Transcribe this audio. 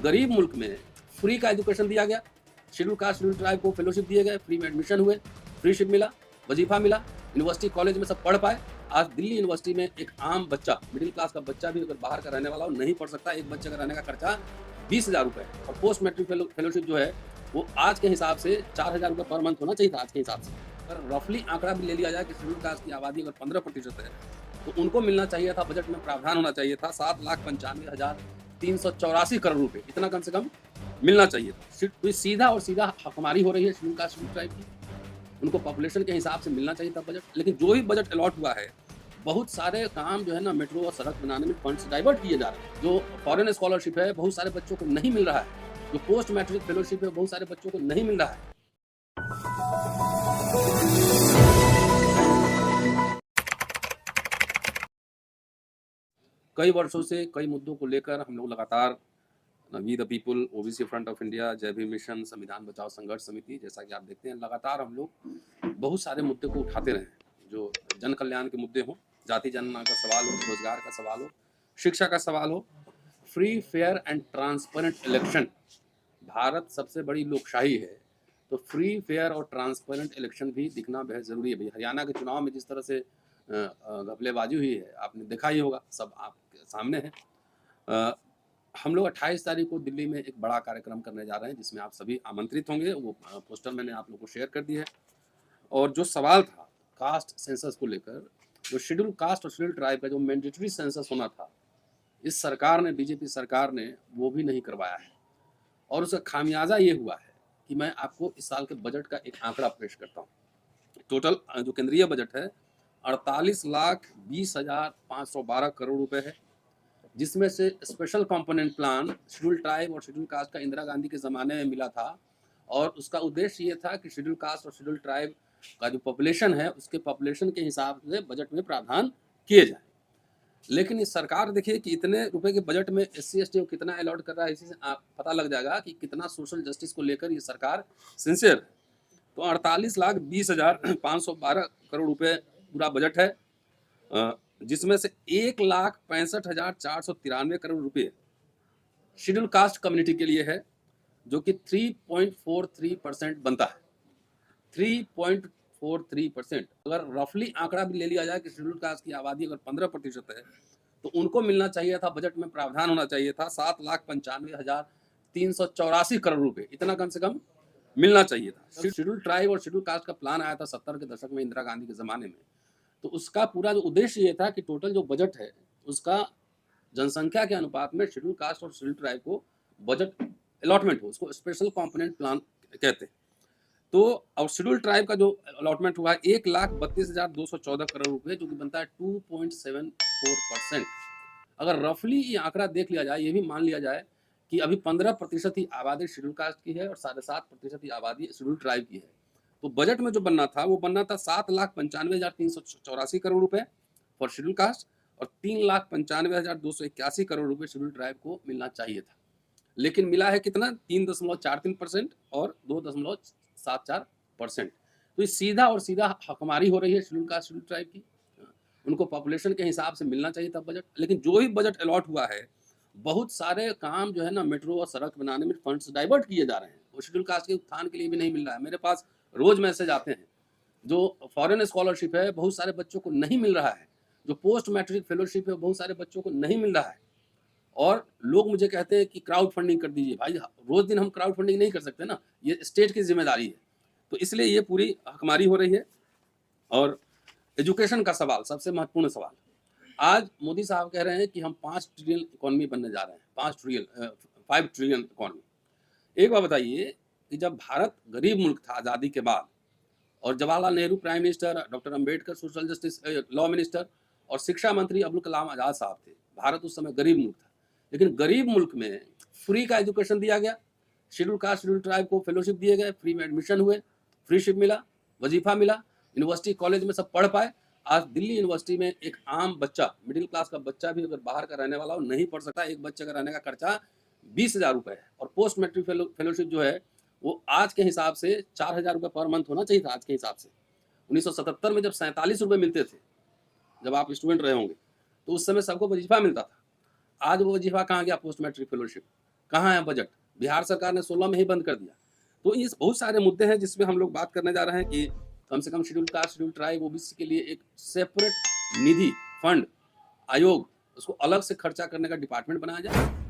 गरीब मुल्क में फ्री का एजुकेशन दिया गया, शेड्यूल कास्ट शेड्यूल ट्राइब को फेलोशिप दिए गए, फ्री में एडमिशन हुए, फ्री शिप मिला, वजीफा मिला, यूनिवर्सिटी कॉलेज में सब पढ़ पाए। आज दिल्ली यूनिवर्सिटी में एक आम बच्चा, मिडिल क्लास का बच्चा भी अगर बाहर का रहने वाला हो नहीं पढ़ सकता। एक बच्चे का रहने का खर्चा 20,000 रुपये और पोस्ट मैट्रिक फेलोशिप जो है वो आज के हिसाब से 4,000 रुपये पर मंथ होना चाहिए था आज के हिसाब से। अगर रफली आंकड़ा भी ले लिया जाए कि शेड्यूल कास्ट की आबादी अगर 15% है तो उनको मिलना चाहिए था, बजट में प्रावधान होना चाहिए था 7,95,384 करोड़ रुपए, इतना कम से कम मिलना चाहिए था। तो सीधा और सीधा हकमारी हो रही है शेड्यूल कास्ट शेड्यूल ट्राइब की। उनको पॉपुलेशन के हिसाब से मिलना चाहिए था बजट, लेकिन जो ही बजट अलॉट हुआ है बहुत सारे काम जो है ना मेट्रो और सड़क बनाने में फंड्स डाइवर्ट किए जा रहे हैं। जो फॉरेन स्कॉलरशिप है बहुत सारे बच्चों को नहीं मिल रहा है, जो पोस्ट मैट्रिक फेलोशिप है बहुत सारे बच्चों को नहीं मिल रहा है। कई वर्षों से कई मुद्दों को लेकर हम लोग लगातार we the people, OBC front of India, Jai Bhim mission, संविधान बचाओ संघर्ष समिति, जैसा कि आप देखते हैं लगातार हम लोग बहुत सारे मुद्दे को उठाते रहे, जो जन कल्याण के मुद्दे हों, जाति जनगणना का सवाल हो, रोजगार का सवाल हो, शिक्षा का सवाल हो, free fair and transparent election. Bharat सबसे बड़ी लोकशाही है तो फ्री फेयर और ट्रांसपेरेंट इलेक्शन भी दिखना बेहद ज़रूरी है। भाई हरियाणा के चुनाव में जिस तरह से घपलेबाजी हुई है आपने देखा ही होगा, सब आपके सामने है। हम लोग 28 तारीख को दिल्ली में एक बड़ा कार्यक्रम करने जा रहे हैं जिसमें आप सभी आमंत्रित होंगे। वो पोस्टर मैंने आप लोगों को शेयर कर दी है। और जो सवाल था कास्ट सेंसस को लेकर, जो शेड्यूल कास्ट और शेड्यूल ट्राइब का जो मैंडेटरी सेंसस होना था, इस सरकार ने, बीजेपी सरकार ने वो भी नहीं करवाया है। और उसका खामियाजा ये हुआ है कि मैं आपको इस साल के बजट का एक आंकड़ा पेश करता हूँ। टोटल जो केंद्रीय बजट है 48,20,512 करोड़ रुपए है, जिसमें से special component plan schedule tribe और शेड्यूल कास्ट का इंदिरा गांधी के ज़माने में मिला था। और उसका उद्देश्य ये था कि शेड्यूल कास्ट और शेड्यूल ट्राइब का जो पॉपुलेशन है उसके पॉपुलेशन के हिसाब से बजट में प्रावधान किए जाए। लेकिन ये सरकार देखिए कि इतने रुपए के बजट में SC ST को कितना अलॉट कर रहा है, इसी से आप पता लग जाएगा कि कितना सोशल जस्टिस को लेकर ये सरकार सिंसियर है। तो 48,20,512 करोड़ रुपए पूरा बजट है, जिसमें से 1,65,493 करोड़ रुपए शेड्यूल कास्ट कम्युनिटी के लिए है, जो कि 3.43% बनता है। 3.43%। अगर रफली आंकड़ा भी ले लिया जाए कि शेड्यूल कास्ट की आबादी अगर 15% है तो उनको मिलना चाहिए था, बजट में प्रावधान होना चाहिए था 7,95,384 करोड़ रुपए, इतना कम से कम मिलना चाहिए था। शेड्यूल ट्राइब और शेड्यूल कास्ट का प्लान आया था 70 के दशक में इंदिरा गांधी के ज़माने में। तो उसका पूरा जो उद्देश्य ये था कि टोटल जो बजट है उसका जनसंख्या के अनुपात में शेड्यूल कास्ट और शेड्यूल ट्राइब को बजट अलॉटमेंट हो, उसको स्पेशल कंपोनेंट प्लान कहते हैं। तो और शेड्यूल ट्राइब का जो अलॉटमेंट हुआ है 1,32,214 करोड़ रुपए, जो कि बनता है 2.74%। अगर रफली ये आंकड़ा देख लिया जाए, ये भी मान लिया जाए कि अभी 15% ही आबादी शेड्यूल कास्ट की है और 7.5% ही आबादी शेड्यूल ट्राइब की है, तो बजट में जो बनना था वो बनना था 7,95,384 करोड़ रुपए फॉर शेड्यूल कास्ट और 3,95,281 करोड़ रुपए शेड्यूल ट्राइब को मिलना चाहिए था। लेकिन मिला है कितना? 3.43% और 2.74%। तो ये सीधा और सीधा हकमारी हो रही है शेड्यूल कास्ट शेड्यूल ट्राइब की। उनको पॉपुलेशन के हिसाब से मिलना चाहिए था बजट, लेकिन जो ही बजट अलॉट हुआ है बहुत सारे काम जो है ना मेट्रो और सड़क बनाने में फंड्स डाइवर्ट किए जा रहे हैं, और शेड्यूल कास्ट के उत्थान के लिए भी नहीं मिल रहा है। मेरे पास रोज मैसेज आते हैं। जो फॉरेन स्कॉलरशिप है बहुत सारे बच्चों को नहीं मिल रहा है, जो पोस्ट मैट्रिक फेलोशिप है बहुत सारे बच्चों को नहीं मिल रहा है। और लोग मुझे कहते हैं कि क्राउड फंडिंग कर दीजिए। भाई रोज दिन हम क्राउड फंडिंग नहीं कर सकते ना, ये स्टेट की जिम्मेदारी है। तो इसलिए ये पूरी हकमारी हो रही है। और एजुकेशन का सवाल सबसे महत्वपूर्ण सवाल। आज मोदी साहब कह रहे हैं कि हम 5 ट्रिलियन इकोनॉमी बनने जा रहे हैं, 5 ट्रिलियन इकोनॉमी। एक बात बताइए कि जब भारत गरीब मुल्क था आज़ादी के बाद, और Jawaharlal Nehru prime minister, doctor Ambedkar social justice law minister और शिक्षा मंत्री अब्दुल कलाम आज़ाद साहब थे, भारत उस समय गरीब मुल्क था। लेकिन गरीब मुल्क में फ्री का एजुकेशन दिया गया, शेड्यूल कास्ट शेड्यूल ट्राइब को फेलोशिप दिए गए, फ्री में एडमिशन हुए, फ्री शिप मिला, वजीफा मिला, यूनिवर्सिटी कॉलेज में सब पढ़ पाए। आज दिल्ली यूनिवर्सिटी में एक आम बच्चा, मिडिल क्लास का बच्चा भी अगर बाहर का रहने वाला हो नहीं पढ़ सकता। एक बच्चे का रहने का खर्चा 20,000 रुपये है। और पोस्ट मैट्रिक फेलोशिप जो है वो आज के हिसाब से 4,000 रुपये पर मंथ होना चाहिए था आज के हिसाब से। 1977 में जब 47 रुपये मिलते थे, जब आप स्टूडेंट रहे होंगे, तो उस समय सबको वजीफा मिलता था। आज वो वजीफा कहाँ गया? Post matric fellowship. कहाँ है बजट? बिहार सरकार ने 16 में ही बंद कर दिया। तो ये बहुत सारे मुद्दे हैं जिसमें हम लोग बात करने जा रहे हैं कि कम से कम schedule caste, schedule tribe, OBC के लिए एक सेपरेट निधि, फंड, आयोग, उसको अलग से खर्चा करने का डिपार्टमेंट बनाया जाए